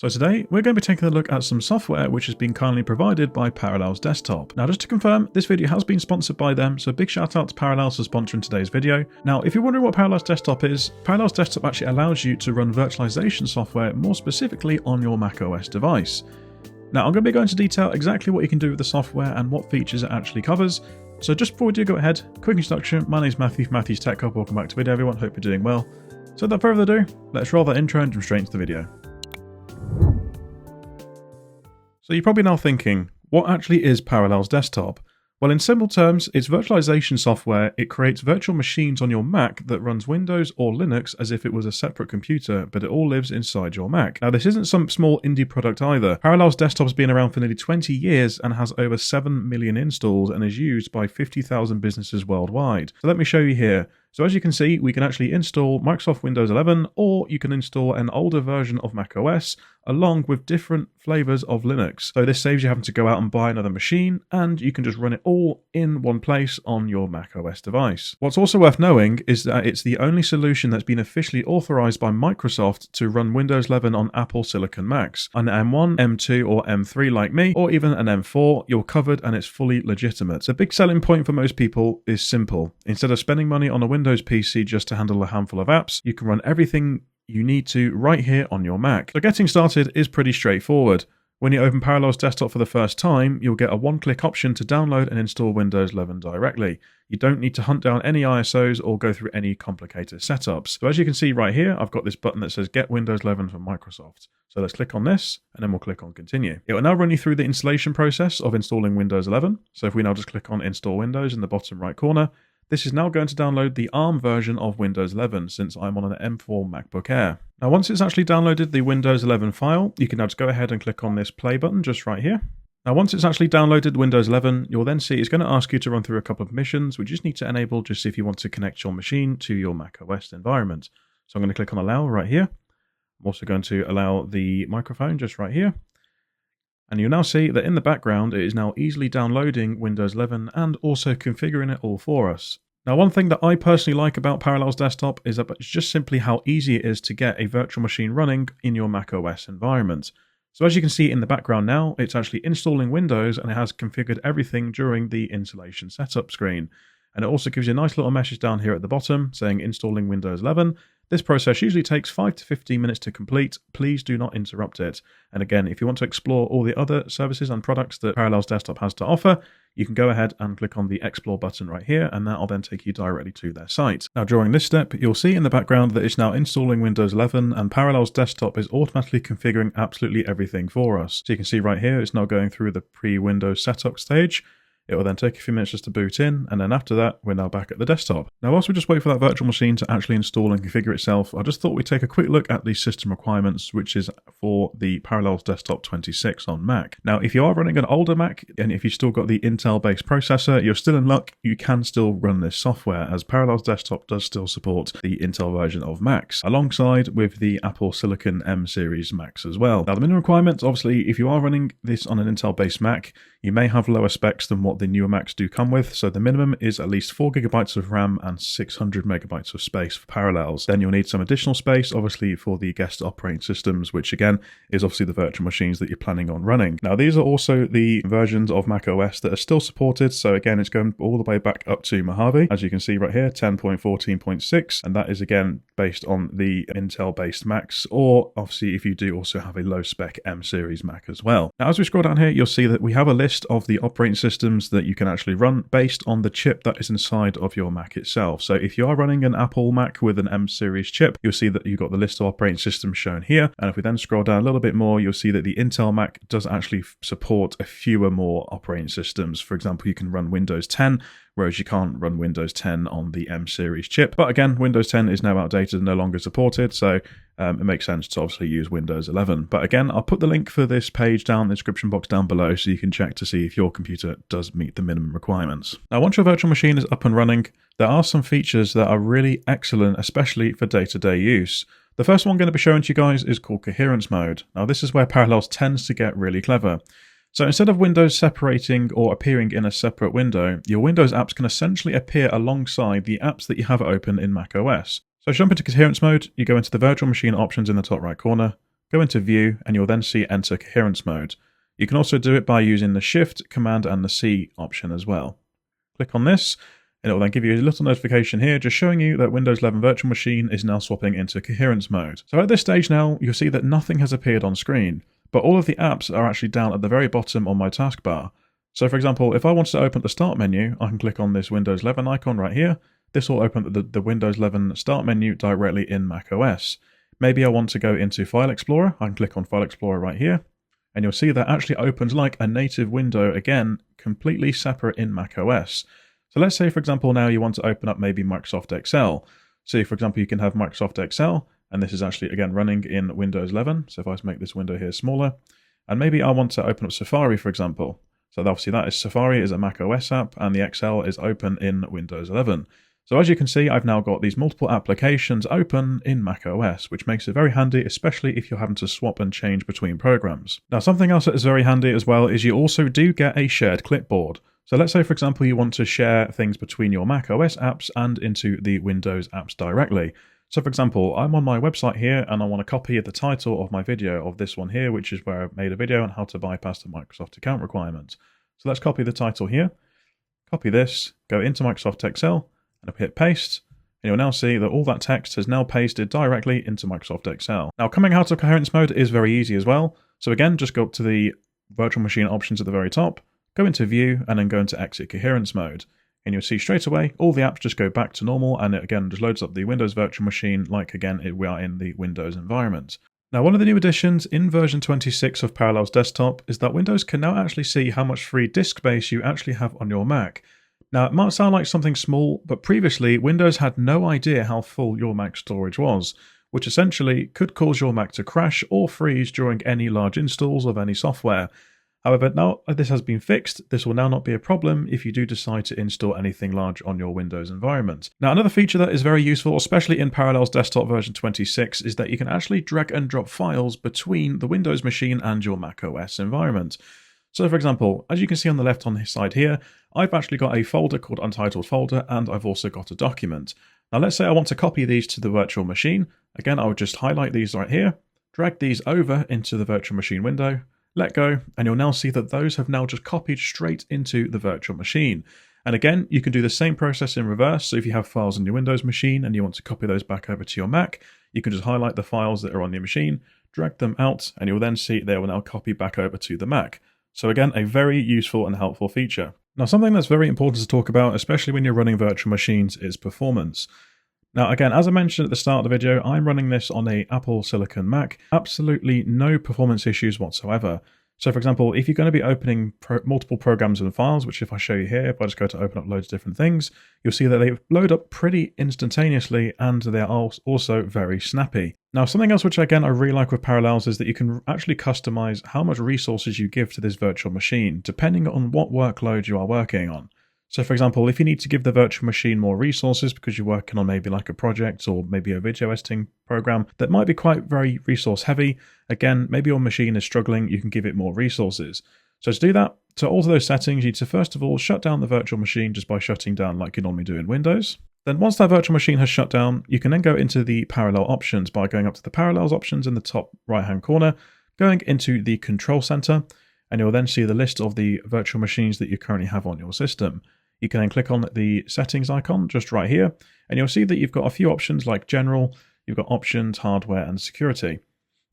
So today, we're going to be taking a look at some software which has been kindly provided by Paralells Desktop. Now just to confirm, this video has been sponsored by them, so big shout out to Paralells for sponsoring today's video. Now if you're wondering what Paralells Desktop is, Paralells Desktop actually allows you to run virtualization software more specifically on your macOS device. Now I'm going to be going into detail exactly what you can do with the software and what features it actually covers. So just before we do go ahead, quick introduction, my name is Matthew from Matthew's Tech Hub. Welcome back to the video everyone, hope you're doing well. So without further ado, let's roll that intro and jump straight into the video. So you're probably now thinking, what actually is Paralells Desktop? Well, in simple terms, it's virtualization software. It creates virtual machines on your Mac that runs Windows or Linux as if it was a separate computer, but it all lives inside your Mac. Now, this isn't some small indie product either. Paralells Desktop has been around for nearly 20 years and has over 7 million installs and is used by 50,000 businesses worldwide. So let me show you here. So as you can see, we can actually install Microsoft Windows 11, or you can install an older version of macOS along with different flavors of Linux. So this saves you having to go out and buy another machine, and you can just run it all in one place on your macOS device. What's also worth knowing is that it's the only solution that's been officially authorized by Microsoft to run Windows 11 on Apple Silicon Macs. On M1, M2 or M3 like me, or even an M4, you're covered and it's fully legitimate. So a big selling point for most people is simple. Instead of spending money on a Windows PC just to handle a handful of apps, you can run everything you need to right here on your Mac. So getting started is pretty straightforward. When you open Paralells Desktop for the first time, you'll get a one-click option to download and install Windows 11 directly. You don't need to hunt down any ISOs or go through any complicated setups. So as you can see right here, I've got this button that says Get Windows 11 from Microsoft. So let's click on this, and then we'll click on Continue. It will now run you through the installation process of installing Windows 11. So if we now just click on Install Windows in the bottom right corner, this is now going to download the ARM version of Windows 11 since I'm on an M4 MacBook Air. Now once it's actually downloaded the Windows 11 file, you can now just go ahead and click on this play button just right here. Now once it's actually downloaded Windows 11, you'll then see it's going to ask you to run through a couple of permissions which you just need to enable just if you want to connect your machine to your macOS environment. So I'm going to click on Allow right here. I'm also going to allow the microphone just right here. And you'll now see that in the background, it is now easily downloading Windows 11 and also configuring it all for us. Now, one thing that I personally like about Paralells Desktop is that it's just simply how easy it is to get a virtual machine running in your macOS environment. So as you can see in the background now, it's actually installing Windows and it has configured everything during the installation setup screen. And it also gives you a nice little message down here at the bottom saying installing Windows 11. This process usually takes 5 to 15 minutes to complete. Please do not interrupt it. And again, if you want to explore all the other services and products that Paralells Desktop has to offer, you can go ahead and click on the Explore button right here, and that'll then take you directly to their site. Now, during this step, you'll see in the background that it's now installing Windows 11, and Paralells Desktop is automatically configuring absolutely everything for us. So you can see right here, it's now going through the pre-Windows setup stage. It will then take a few minutes just to boot in, and then after that, we're now back at the desktop. Now, whilst we just wait for that virtual machine to actually install and configure itself, I just thought we'd take a quick look at the system requirements, which is for the Paralells Desktop 26 on Mac. Now, if you are running an older Mac, and if you've still got the Intel-based processor, you're still in luck. You can still run this software, as Paralells Desktop does still support the Intel version of Macs, alongside with the Apple Silicon M series Macs as well. Now, the minimum requirements, obviously, if you are running this on an Intel-based Mac, you may have lower specs than what the newer Macs do come with, so the minimum is at least 4 GB of RAM and 600 MB of space for Paralells. Then you'll need some additional space, obviously, for the guest operating systems, which again is obviously the virtual machines that you're planning on running. Now, these are also the versions of macOS that are still supported, so again, it's going all the way back up to Mojave, as you can see right here, 10.14.6, and that is again based on the Intel-based Macs, or obviously if you do also have a low-spec M series Mac as well. Now, as we scroll down here, you'll see that we have a list of the operating systems that you can actually run based on the chip that is inside of your Mac itself. So if you are running an Apple Mac with an M series chip, you'll see that you've got the list of operating systems shown here. And if we then scroll down a little bit more, you'll see that the Intel Mac does actually support a fewer more operating systems. For example, you can run Windows 10, whereas you can't run Windows 10 on the M series chip. But again, Windows 10 is now outdated and no longer supported, so it makes sense to obviously use Windows 11. But again, I'll put the link for this page down in the description box down below so you can check to see if your computer does meet the minimum requirements. Now, once your virtual machine is up and running, there are some features that are really excellent, especially for day-to-day use. The first one I'm going to be showing to you guys is called Coherence Mode. Now, this is where Paralells tends to get really clever. So instead of Windows separating or appearing in a separate window, your Windows apps can essentially appear alongside the apps that you have open in macOS. So jump into Coherence Mode, you go into the virtual machine options in the top right corner, go into View, and you'll then see Enter Coherence Mode. You can also do it by using the Shift, Command, and the C option as well. Click on this, and it will then give you a little notification here just showing you that Windows 11 Virtual Machine is now swapping into Coherence Mode. So at this stage now, you'll see that nothing has appeared on screen, but all of the apps are actually down at the very bottom on my taskbar. So for example, if I wanted to open the Start menu, I can click on this Windows 11 icon right here. This will open the Windows 11 Start menu directly in macOS. Maybe I want to go into File Explorer, I can click on File Explorer right here, and you'll see that actually opens like a native window again, completely separate in macOS. So let's say, for example, now you want to open up maybe Microsoft Excel. So for example, you can have Microsoft Excel, and this is actually, again, running in Windows 11. So if I make this window here smaller, and maybe I want to open up Safari, for example. So obviously that is Safari is a macOS app, and the Excel is open in Windows 11. So as you can see, I've now got these multiple applications open in macOS, which makes it very handy, especially if you're having to swap and change between programs. Now, something else that is very handy as well is you also do get a shared clipboard. So let's say, for example, you want to share things between your macOS apps and into the Windows apps directly. So for example, I'm on my website here and I want to copy the title of my video of this one here, which is where I've made a video on how to bypass the Microsoft account requirements. So let's copy the title here, copy this, go into Microsoft Excel, and hit paste, and you'll now see that all that text has now pasted directly into Microsoft Excel. Now, coming out of Coherence Mode is very easy as well. So again, just go up to the virtual machine options at the very top, go into View, and then go into Exit Coherence Mode. And you'll see straight away, all the apps just go back to normal, and it again just loads up the Windows virtual machine like, again, we are in the Windows environment. Now, one of the new additions in version 26 of Paralells Desktop is that Windows can now actually see how much free disk space you actually have on your Mac. Now, it might sound like something small, but previously, Windows had no idea how full your Mac storage was, which essentially could cause your Mac to crash or freeze during any large installs of any software. However, now this has been fixed, this will now not be a problem if you do decide to install anything large on your Windows environment. Now, another feature that is very useful, especially in Paralells Desktop version 26, is that you can actually drag and drop files between the Windows machine and your macOS environment. So for example, as you can see on the left-hand side here, I've actually got a folder called Untitled Folder, and I've also got a document. Now let's say I want to copy these to the virtual machine. Again, I would just highlight these right here, drag these over into the virtual machine window, let go, and you'll now see that those have now just copied straight into the virtual machine. And again, you can do the same process in reverse. So if you have files on your Windows machine and you want to copy those back over to your Mac, you can just highlight the files that are on your machine, drag them out, and you'll then see they will now copy back over to the Mac. So again, a very useful and helpful feature. Now, something that's very important to talk about, especially when you're running virtual machines, is performance. Now, again, as I mentioned at the start of the video, I'm running this on a Apple Silicon Mac. Absolutely no performance issues whatsoever. So for example, if you're going to be opening multiple programs and files, which if I show you here, if I just go to open up loads of different things, you'll see that they load up pretty instantaneously and they are also very snappy. Now, something else which again I really like with Paralells is that you can actually customize how much resources you give to this virtual machine, depending on what workload you are working on. So for example, if you need to give the virtual machine more resources because you're working on maybe like a project or maybe a video editing program that might be quite very resource heavy, again, maybe your machine is struggling, you can give it more resources. So to do that, to alter those settings, you need to first of all shut down the virtual machine just by shutting down like you normally do in Windows. Then once that virtual machine has shut down, you can then go into the parallel options by going up to the Paralells options in the top right hand corner, going into the control center, and you'll then see the list of the virtual machines that you currently have on your system. You can then click on the settings icon just right here, and you'll see that you've got a few options like general, you've got options, hardware, and security.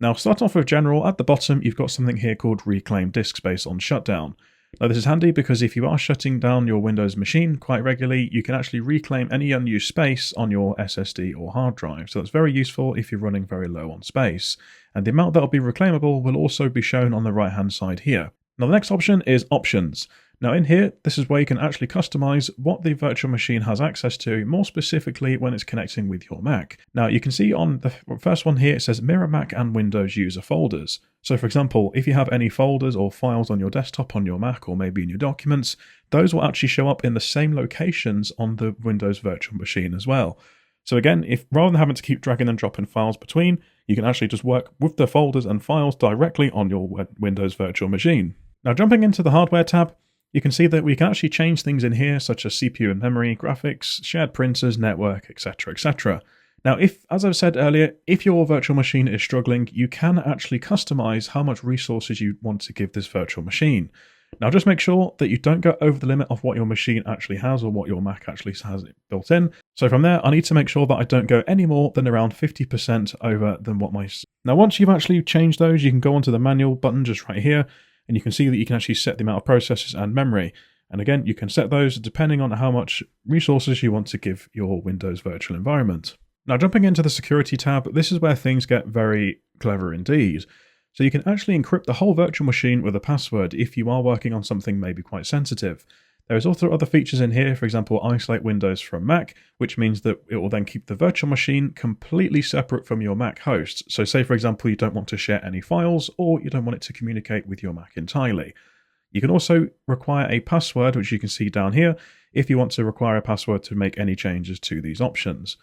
Now, start off with general. At the bottom, you've got something here called reclaim disk space on shutdown. Now, this is handy because if you are shutting down your Windows machine quite regularly, you can actually reclaim any unused space on your SSD or hard drive. So that's very useful if you're running very low on space. And the amount that will be reclaimable will also be shown on the right-hand side here. Now, the next option is options. Now in here, this is where you can actually customize what the virtual machine has access to, more specifically when it's connecting with your Mac. Now you can see on the first one here, it says mirror Mac and Windows user folders. So for example, if you have any folders or files on your desktop on your Mac or maybe in your documents, those will actually show up in the same locations on the Windows virtual machine as well. So again, if rather than having to keep dragging and dropping files between, you can actually just work with the folders and files directly on your Windows virtual machine. Now jumping into the hardware tab, you can see that we can actually change things in here, such as CPU and memory, graphics, shared printers, network, etc., etc. Now, as I've said earlier, if your virtual machine is struggling, you can actually customize how much resources you want to give this virtual machine. Now, just make sure that you don't go over the limit of what your machine actually has or what your Mac actually has built in. So from there, I need to make sure that I don't go any more than around 50% over than what my... Now, once you've actually changed those, you can go onto the manual button just right here, and you can see that you can actually set the amount of processors and memory. And again, you can set those depending on how much resources you want to give your Windows virtual environment. Now, jumping into the security tab, this is where things get very clever indeed. So you can actually encrypt the whole virtual machine with a password if you are working on something maybe quite sensitive. There is also other features in here, for example, isolate Windows from Mac, which means that it will then keep the virtual machine completely separate from your Mac host. So say, for example, you don't want to share any files or you don't want it to communicate with your Mac entirely. You can also require a password, which you can see down here, if you want to require a password to make any changes to these options.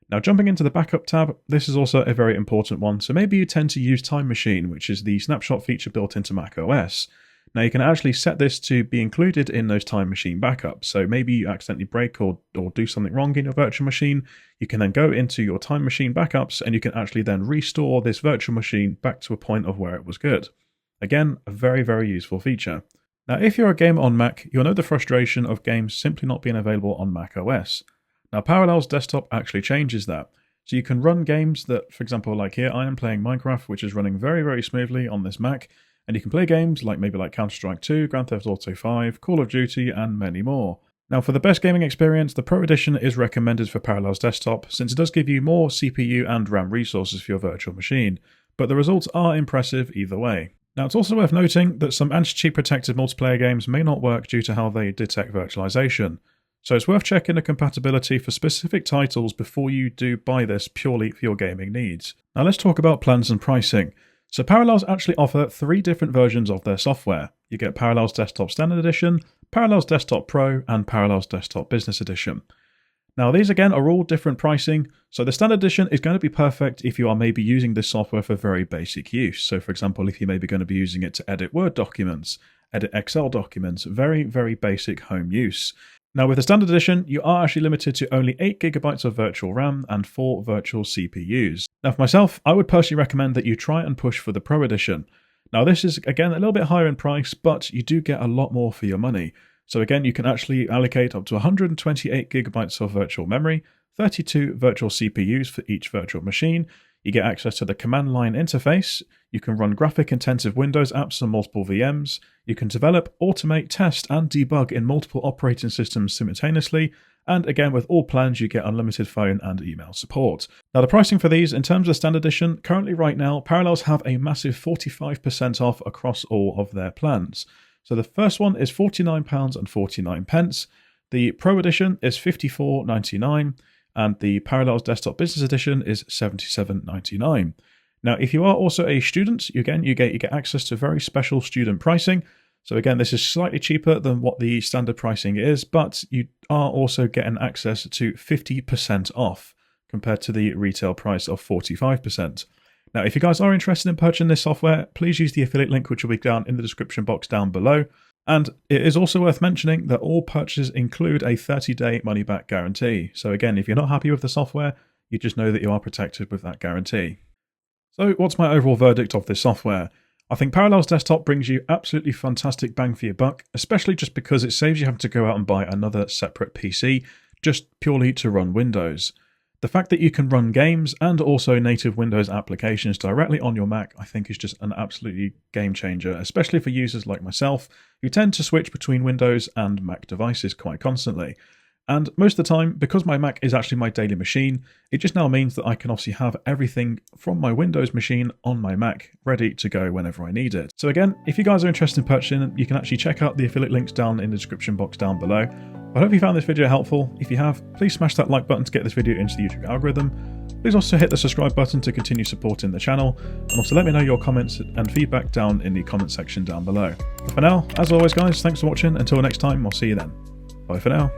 Now, jumping into the backup tab, this is also a very important one. So maybe you tend to use Time Machine, which is the snapshot feature built into macOS. Now, you can actually set this to be included in those Time Machine backups. So maybe you accidentally break or do something wrong in your virtual machine. You can then go into your Time Machine backups and you can actually then restore this virtual machine back to a point of where it was good. Again, a very, very useful feature. Now, if you're a gamer on Mac, you'll know the frustration of games simply not being available on macOS. Now, Paralells Desktop actually changes that. So you can run games that, for example, like here, I am playing Minecraft, which is running very, very smoothly on this Mac. And you can play games like maybe like Counter-Strike 2, Grand Theft Auto 5, Call of Duty, and many more. Now, for the best gaming experience, the Pro Edition is recommended for Paralells Desktop, since it does give you more CPU and RAM resources for your virtual machine. But the results are impressive either way. Now, it's also worth noting that some anti-cheat protected multiplayer games may not work due to how they detect virtualization. So it's worth checking the compatibility for specific titles before you do buy this purely for your gaming needs. Now let's talk about plans and pricing. So Paralells actually offer 3 different versions of their software. You get Paralells Desktop Standard Edition, Paralells Desktop Pro, and Paralells Desktop Business Edition. Now these again are all different pricing, so the Standard Edition is going to be perfect if you are maybe using this software for very basic use. So for example, if you're maybe going to be using it to edit Word documents, edit Excel documents, very, very basic home use. Now with the Standard Edition, you are actually limited to only 8GB of virtual RAM and 4 virtual CPUs. Now for myself, I would personally recommend that you try and push for the Pro Edition. Now this is again a little bit higher in price, but you do get a lot more for your money. So again, you can actually allocate up to 128GB of virtual memory, 32 virtual CPUs for each virtual machine. You get access to the command line interface. You can run graphic-intensive Windows apps on multiple VMs. You can develop, automate, test, and debug in multiple operating systems simultaneously. And again, with all plans, you get unlimited phone and email support. Now, the pricing for these, in terms of Standard Edition, currently right now, Paralells have a massive 45% off across all of their plans. So the first one is £49.49. The Pro Edition is $54.99. And the Paralells Desktop Business Edition is $77.99. Now, if you are also a student, you get access to very special student pricing. So again, this is slightly cheaper than what the standard pricing is, but you are also getting access to 50% off compared to the retail price of 45%. Now, if you guys are interested in purchasing this software, please use the affiliate link, which will be down in the description box down below. And it is also worth mentioning that all purchases include a 30-day money-back guarantee. So again, if you're not happy with the software, you just know that you are protected with that guarantee. So what's my overall verdict of this software? I think Paralells Desktop brings you absolutely fantastic bang for your buck, especially just because it saves you having to go out and buy another separate PC just purely to run Windows. The fact that you can run games and also native Windows applications directly on your Mac, I think is just an absolutely game changer, especially for users like myself who tend to switch between Windows and Mac devices quite constantly. And most of the time, because my Mac is actually my daily machine, it just now means that I can obviously have everything from my Windows machine on my Mac ready to go whenever I need it. So again, if you guys are interested in purchasing, you can actually check out the affiliate links down in the description box down below. I hope you found this video helpful. If you have, please smash that like button to get this video into the YouTube algorithm. Please also hit the subscribe button to continue supporting the channel, and also let me know your comments and feedback down in the comment section down below. But for now, as always guys, thanks for watching. Until next time, I'll see you then. Bye for now.